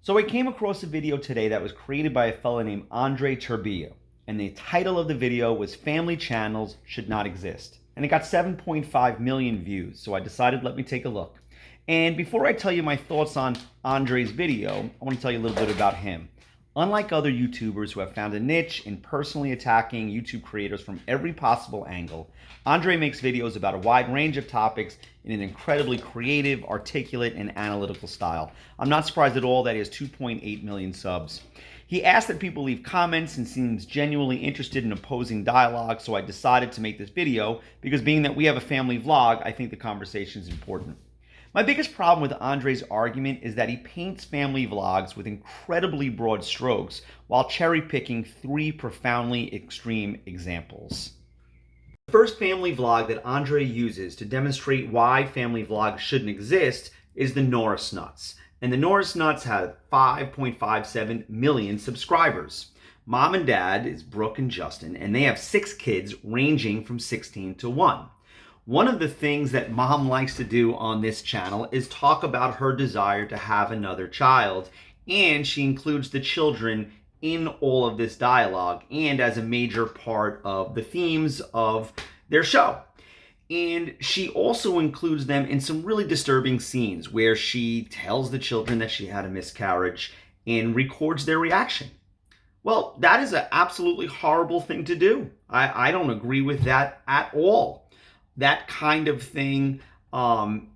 So I came across a video today that was created by a fellow named Andrei Terbea, and the title of the video was Family Channels Should Not Exist. And it got 7.5 million views, so I decided let me take a look. And before I tell you my thoughts on Andrei's video, I want to tell you a little bit about him. Unlike other YouTubers who have found a niche in personally attacking YouTube creators from every possible angle, Andrei makes videos about a wide range of topics in an incredibly creative, articulate, and analytical style. I'm not surprised at all that he has 2.8 million subs. He asks that people leave comments and seems genuinely interested in opposing dialogue, so I decided to make this video because being that we have a family vlog, I think the conversation is important. My biggest problem with Andrei's argument is that he paints family vlogs with incredibly broad strokes while cherry-picking three profoundly extreme examples. The first family vlog that Andrei uses to demonstrate why family vlogs shouldn't exist is the Norris Nuts. And the Norris Nuts have 5.57 million subscribers. Mom and dad is Brooke and Justin, and they have 6 kids ranging from 16 to 1. One of the things that mom likes to do on this channel is talk about her desire to have another child, and she includes the children in all of this dialogue and as a major part of the themes of their show. And she also includes them in some really disturbing scenes where she tells the children that she had a miscarriage and records their reaction. Well, that is an absolutely horrible thing to do. I don't agree with that at all. That kind of thing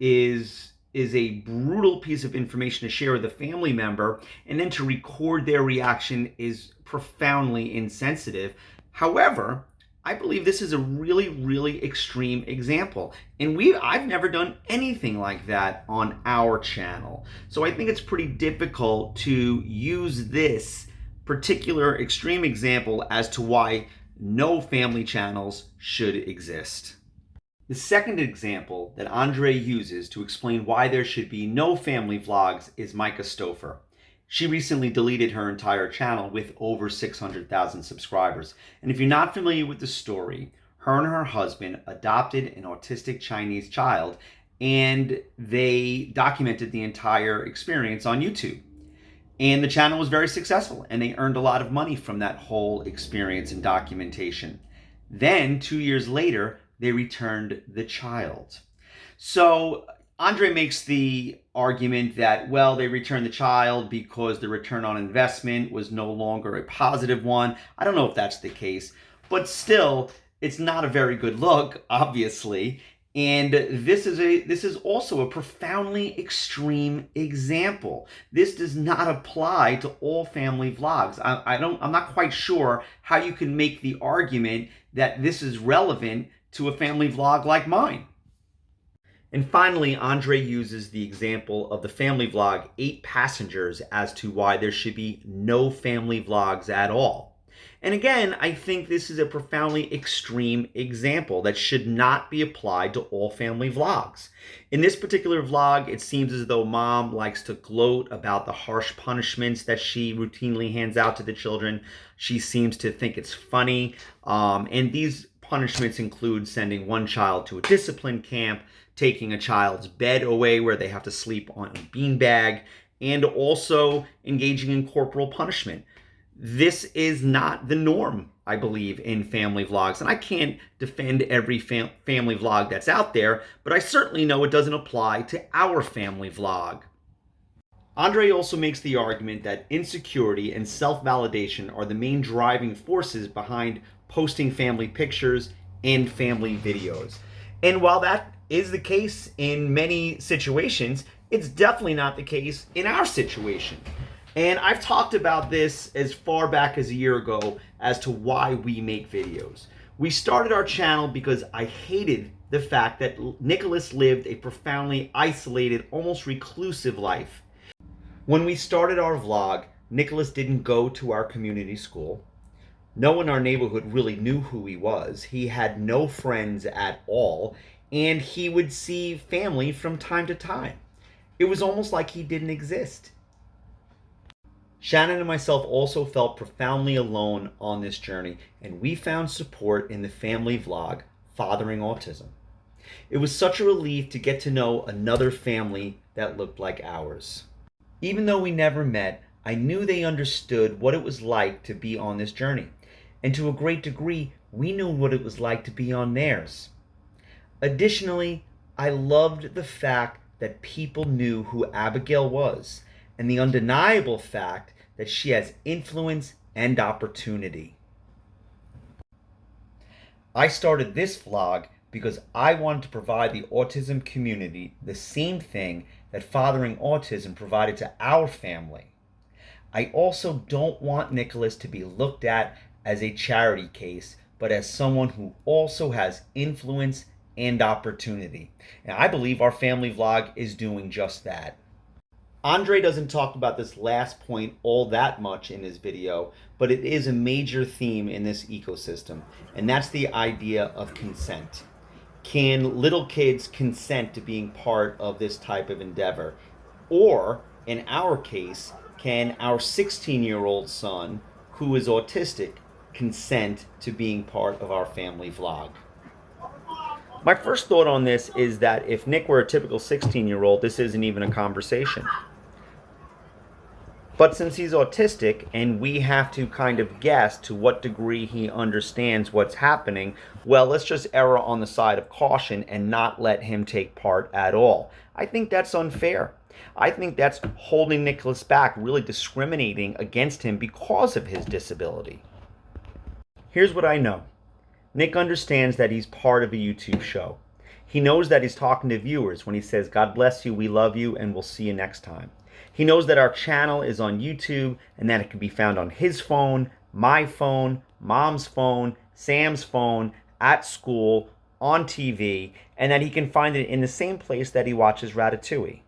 is a brutal piece of information to share with a family member, and then to record their reaction is profoundly insensitive. However, I believe this is a really, really extreme example, and I've never done anything like that on our channel. So I think it's pretty difficult to use this particular extreme example as to why no family channels should exist. The second example that Andrei uses to explain why there should be no family vlogs is Myka Stauffer. She recently deleted her entire channel with over 600,000 subscribers. And if you're not familiar with the story, her and her husband adopted an autistic Chinese child, and they documented the entire experience on YouTube. And the channel was very successful, and they earned a lot of money from that whole experience and documentation. Then, 2 years later, they returned the child. So Andrei makes the argument that, well, they returned the child because the return on investment was no longer a positive one. I don't know if that's the case, but still, it's not a very good look, obviously. And this is also a profoundly extreme example. This does not apply to all family vlogs. I'm not quite sure how you can make the argument that this is relevant to a family vlog like mine. And finally, Andrei uses the example of the family vlog 8 Passengers as to why there should be no family vlogs at all. And again, I think this is a profoundly extreme example that should not be applied to all family vlogs. In this particular vlog, it seems as though mom likes to gloat about the harsh punishments that she routinely hands out to the children. She seems to think it's funny, and these punishments include sending one child to a discipline camp, taking a child's bed away where they have to sleep on a beanbag, and also engaging in corporal punishment. This is not the norm, I believe, in family vlogs. And I can't defend every family vlog that's out there, but I certainly know it doesn't apply to our family vlog. Andrei also makes the argument that insecurity and self-validation are the main driving forces behind posting family pictures and family videos. And while that is the case in many situations, it's definitely not the case in our situation. And I've talked about this as far back as a year ago as to why we make videos. We started our channel because I hated the fact that Nicholas lived a profoundly isolated, almost reclusive life. When we started our vlog, Nicholas didn't go to our community school. No one in our neighborhood really knew who he was. He had no friends at all, and he would see family from time to time. It was almost like he didn't exist. Shannon and myself also felt profoundly alone on this journey, and we found support in the family vlog, Fathering Autism. It was such a relief to get to know another family that looked like ours. Even though we never met, I knew they understood what it was like to be on this journey. And to a great degree, we knew what it was like to be on theirs. Additionally, I loved the fact that people knew who Abigail was, and the undeniable fact that she has influence and opportunity. I started this vlog because I wanted to provide the autism community the same thing that Fathering Autism provided to our family. I also don't want Nicholas to be looked at as a charity case, but as someone who also has influence and opportunity. And I believe our family vlog is doing just that. Andrei doesn't talk about this last point all that much in his video, but it is a major theme in this ecosystem, and that's the idea of consent. Can little kids consent to being part of this type of endeavor? Or, in our case, can our 16-year-old son, who is autistic, consent to being part of our family vlog? My first thought on this is that if Nick were a typical 16-year-old, this isn't even a conversation. But since he's autistic and we have to kind of guess to what degree he understands what's happening, well, let's just err on the side of caution and not let him take part at all. I think that's unfair. I think that's holding Nicholas back, really discriminating against him because of his disability. Here's what I know. Nick understands that he's part of a YouTube show. He knows that he's talking to viewers when he says, "God bless you, we love you, and we'll see you next time." He knows that our channel is on YouTube and that it can be found on his phone, my phone, Mom's phone, Sam's phone, at school, on TV, and that he can find it in the same place that he watches Ratatouille.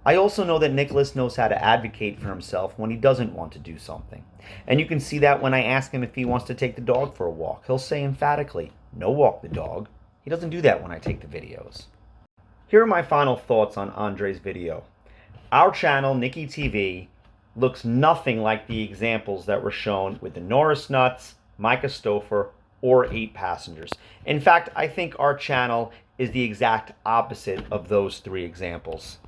I also know that Nicholas knows how to advocate for himself when he doesn't want to do something. And you can see that when I ask him if he wants to take the dog for a walk. He'll say emphatically, "No, walk the dog." He doesn't do that when I take the videos. Here are my final thoughts on Andrei's video. Our channel, NickyTV, looks nothing like the examples that were shown with the Norris Nuts, Myka Stauffer, or 8 Passengers. In fact, I think our channel is the exact opposite of those 3 examples.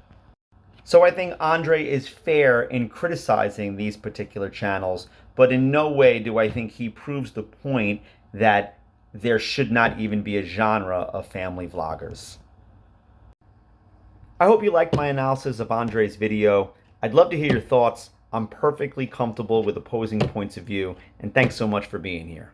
So I think Andrei is fair in criticizing these particular channels, but in no way do I think he proves the point that there should not even be a genre of family vloggers. I hope you liked my analysis of Andrei's video. I'd love to hear your thoughts. I'm perfectly comfortable with opposing points of view, and thanks so much for being here.